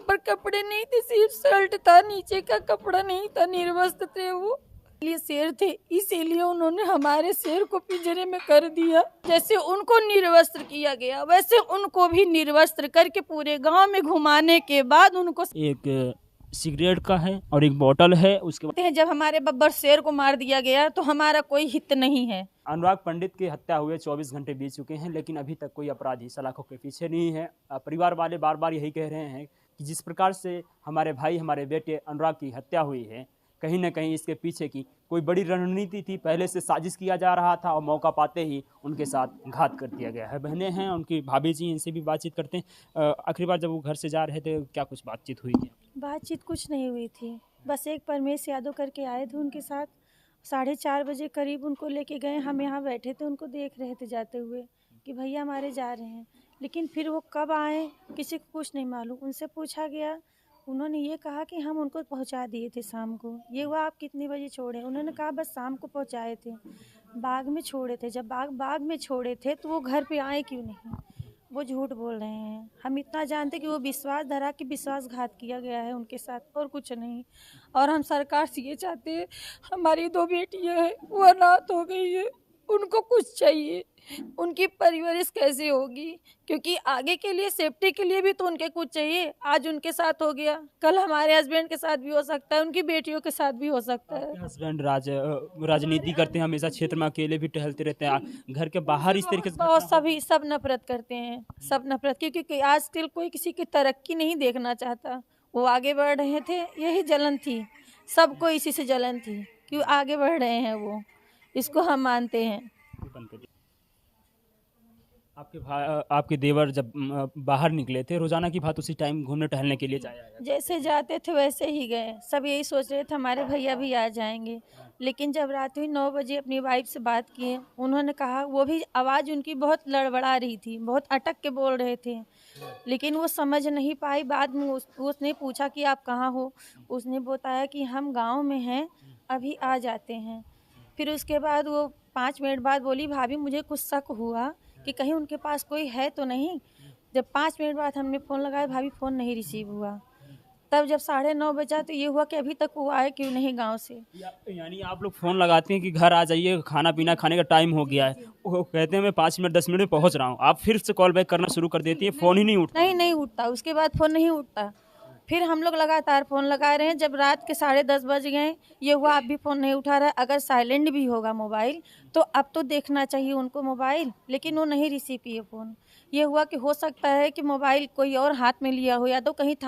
ऊपर कपड़े नहीं थे, सिर्फ शर्ट था, नीचे का कपड़ा नहीं था, निर्वस्त्र थे वो। ये शेर थे, इसीलिए उन्होंने हमारे शेर को पिंजरे में कर दिया। जैसे उनको निर्वस्त्र किया गया वैसे उनको भी निर्वस्त्र करके पूरे गांव में घुमाने के बाद उनको एक सिगरेट का है और एक बोतल है। उसके बाद जब हमारे बब्बर शेर को मार दिया गया तो हमारा कोई हित नहीं है। अनुराग पंडित की हत्या हुए 24 घंटे बीत चुके हैं, लेकिन अभी तक कोई अपराधी सलाखों के पीछे नहीं है। परिवार वाले बार बार यही कह रहे हैं कि जिस प्रकार से हमारे भाई, हमारे बेटे अनुराग की हत्या हुई है, कहीं ना कहीं इसके पीछे की कोई बड़ी रणनीति थी, पहले से साजिश किया जा रहा था और मौका पाते ही उनके साथ घात कर दिया गया है। बहनें हैं, उनकी भाभी जी, इनसे भी बातचीत करते हैं। आखिरी बार जब वो घर से जा रहे थे क्या कुछ बातचीत हुई है? बातचीत कुछ नहीं हुई थी, बस एक परमेश यादव करके आए थे उनके साथ। 4:30 बजे करीब उनको लेके गए, हम यहाँ बैठे थे, उनको देख रहे थे जाते हुए कि भैया हमारे जा रहे हैं। लेकिन फिर वो कब आए किसी को कुछ नहीं मालूम। उनसे पूछा गया, उन्होंने ये कहा कि हम उनको पहुँचा दिए थे शाम को। ये हुआ आप कितने बजे छोड़े? उन्होंने कहा बस शाम को पहुँचाए थे, बाग में छोड़े थे। जब बाग में छोड़े थे तो वो घर पे आए क्यों नहीं? वो झूठ बोल रहे हैं। हम इतना जानते कि वो विश्वास धरा कि विश्वासघात किया गया है उनके साथ, और कुछ नहीं। और हम सरकार से ये चाहते हैं, हमारी 2 बेटियां हैं, वो अनाथ हो गई है, उनको कुछ चाहिए, उनकी परवरिश कैसे होगी? क्योंकि आगे के लिए, सेफ्टी के लिए भी तो उनके कुछ चाहिए। आज उनके साथ हो गया, कल हमारे हस्बैंड के साथ भी हो सकता है, उनकी बेटियों के साथ भी हो सकता है। हस्बैंड राजनीति करते हैं, हमेशा क्षेत्र में अकेले भी टहलते रहते हैं, घर के बाहर इस तरीके से बहुत सब नफरत करते हैं, सब नफरत, क्योंकि आजकल कोई किसी की तरक्की नहीं देखना चाहता। वो आगे बढ़ रहे थे, यही जलन थी, सबको इसी से जलन थी कि आगे बढ़ रहे हैं वो, इसको हम मानते हैं। आपके देवर जब बाहर निकले थे, रोजाना की बात उसी टाइम घूमने टहलने के लिए जाया? जैसे जाते थे वैसे ही गए। सब यही सोच रहे थे हमारे भैया भी आ जाएंगे, लेकिन जब रात हुई 9 बजे अपनी वाइफ से बात किए, उन्होंने कहा, वो भी आवाज़ उनकी बहुत लड़बड़ा रही थी, बहुत अटक के बोल रहे थे, लेकिन वो समझ नहीं पाई। बाद में उसने पूछा कि आप कहाँ हो? उसने बताया कि हम गाँव में हैं, अभी आ जाते हैं। फिर उसके बाद वो 5 मिनट बाद बोली, भाभी मुझे कुछ शक हुआ कि कहीं उनके पास कोई है तो नहीं। जब 5 मिनट बाद हमने फ़ोन लगाया, भाभी फ़ोन नहीं रिसीव हुआ। तब जब 9:30 बजा तो ये हुआ कि अभी तक वो आए क्यों नहीं गांव से। यानी आप लोग फ़ोन लगाते हैं कि घर आ जाइए, खाना पीना खाने का टाइम हो गया है, वो कहते हैं मैं 5 मिनट 10 मिनट में पहुंच रहा हूं, आप फिर से कॉल बैक करना शुरू कर देती है, फ़ोन ही नहीं उठता? नहीं उठता, उसके बाद फ़ोन नहीं उठता। फिर हम लोग लगातार फ़ोन लगा रहे हैं। जब रात के 10:30 बज गए, ये हुआ अब भी फ़ोन नहीं उठा रहा है। अगर साइलेंट भी होगा मोबाइल तो अब तो देखना चाहिए उनको मोबाइल, लेकिन वो नहीं रिसीव किए फ़ोन। ये हुआ कि हो सकता है कि मोबाइल कोई और हाथ में लिया हो, या तो कहीं थाने